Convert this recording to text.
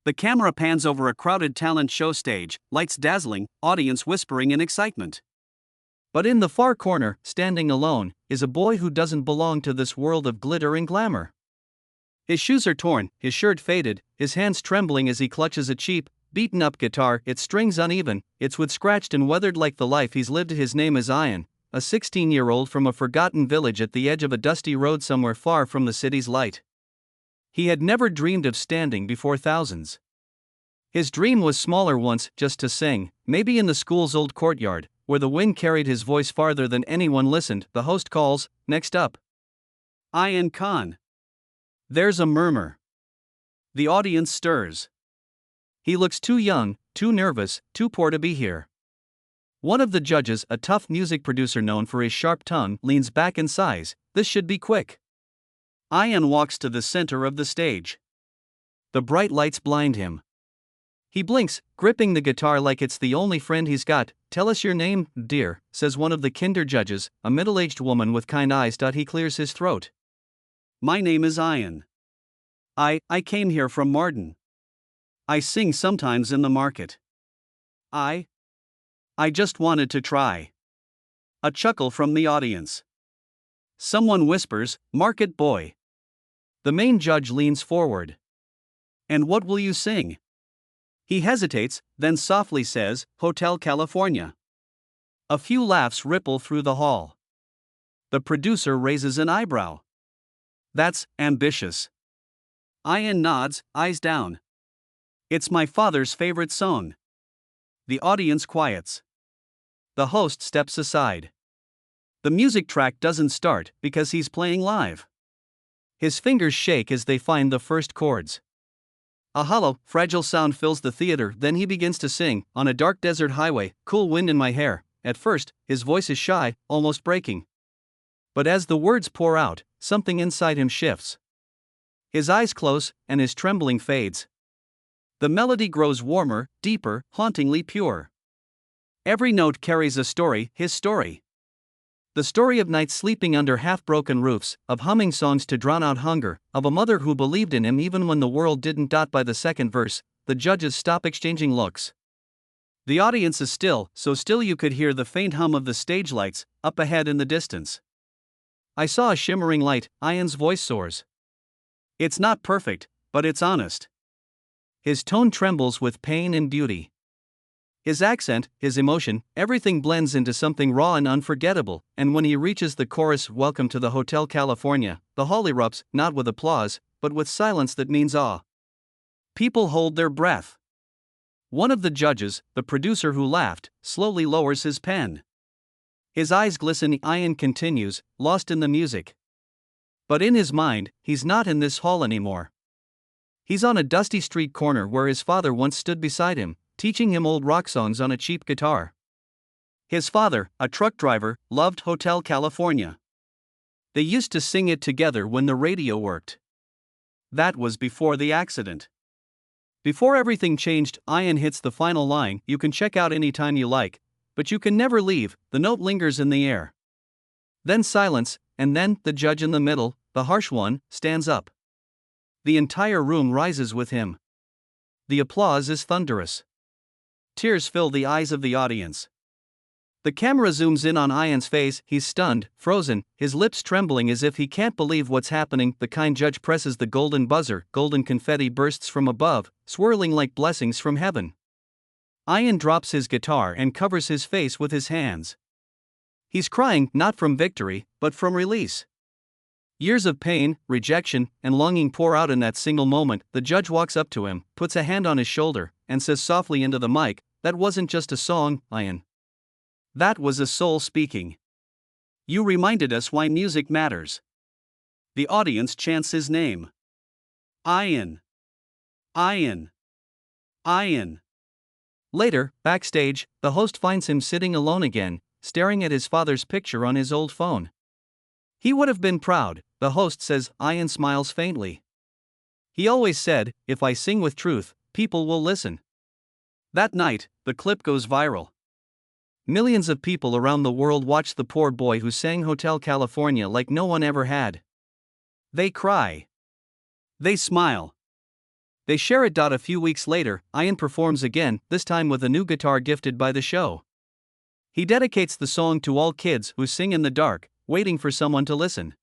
The camera pans over a crowded talent show stage, lights dazzling, audience whispering in excitement. But in the far corner, standing alone, is a boy who doesn't belong to this world of glitter and glamour. His shoes are torn, his shirt faded, his hands trembling as he clutches a cheap, beaten-up guitar, its strings uneven, its wood scratched and weathered like the life he's lived. His name is Ian, a 16-year-old from a forgotten village at the edge of a dusty road somewhere far from the city's light. He had never dreamed of standing before thousands. His dream was smaller once, just to sing, maybe in the school's old courtyard, where the wind carried his voice farther than anyone listened. The host calls, next up. Ian Khan. There's a murmur. The audience stirs. He looks too young, too nervous, too poor to be here. One of the judges, a tough music producer known for his sharp tongue, leans back and sighs, this should be quick. Ian walks to the center of the stage. The bright lights blind him. He blinks, gripping the guitar like it's the only friend he's got. Tell us your name, dear, says one of the kinder judges, a middle-aged woman with kind eyes. He clears his throat. My name is Ian. I came here from Marden. I sing sometimes in the market. I just wanted to try. A chuckle from the audience. Someone whispers, Market Boy. The main judge leans forward. And what will you sing? He hesitates, then softly says, Hotel California. A few laughs ripple through the hall. The producer raises an eyebrow. That's ambitious. Ian nods, eyes down. It's my father's favorite song. The audience quiets. The host steps aside. The music track doesn't start because he's playing live. His fingers shake as they find the first chords. A hollow, fragile sound fills the theater. Then he begins to sing, on a dark desert highway, cool wind in my hair. At first, his voice is shy, almost breaking. But as the words pour out, something inside him shifts. His eyes close, and his trembling fades. The melody grows warmer, deeper, hauntingly pure. Every note carries a story, his story. The story of nights sleeping under half-broken roofs, of humming songs to drown out hunger, of a mother who believed in him even when the world didn't. By the second verse, the judges stop exchanging looks. The audience is still, so still you could hear the faint hum of the stage lights, up ahead in the distance. I saw a shimmering light, Ian's voice soars. It's not perfect, but it's honest. His tone trembles with pain and beauty. His accent, his emotion, everything blends into something raw and unforgettable, and when he reaches the chorus, Welcome to the Hotel California, the hall erupts, not with applause, but with silence that means awe. People hold their breath. One of the judges, the producer who laughed, slowly lowers his pen. His eyes glisten. Ian continues, lost in the music. But in his mind, he's not in this hall anymore. He's on a dusty street corner where his father once stood beside him, teaching him old rock songs on a cheap guitar. His father, a truck driver, loved Hotel California. They used to sing it together when the radio worked. That was before the accident. Before everything changed, Ian hits the final line, you can check out anytime you like, but you can never leave. The note lingers in the air. Then silence, and then the judge in the middle, the harsh one, stands up. The entire room rises with him. The applause is thunderous. Tears fill the eyes of the audience. The camera zooms in on Ian's face. He's stunned, frozen, his lips trembling as if he can't believe what's happening. The kind judge presses the golden buzzer. Golden confetti bursts from above, swirling like blessings from heaven. Ian drops his guitar and covers his face with his hands. He's crying, not from victory, but from release. Years of pain, rejection, and longing pour out in that single moment. The judge walks up to him, puts a hand on his shoulder, and says softly into the mic, that wasn't just a song, Ian. That was a soul speaking. You reminded us why music matters. The audience chants his name. Ian. Ian. Ian. Later, backstage, the host finds him sitting alone again, staring at his father's picture on his old phone. He would have been proud, the host says. Ian smiles faintly. He always said, if I sing with truth, people will listen. That night, the clip goes viral. Millions of people around the world watch the poor boy who sang Hotel California like no one ever had. They cry. They smile. They share it. A few weeks later, Ian performs again, this time with a new guitar gifted by the show. He dedicates the song to all kids who sing in the dark, waiting for someone to listen.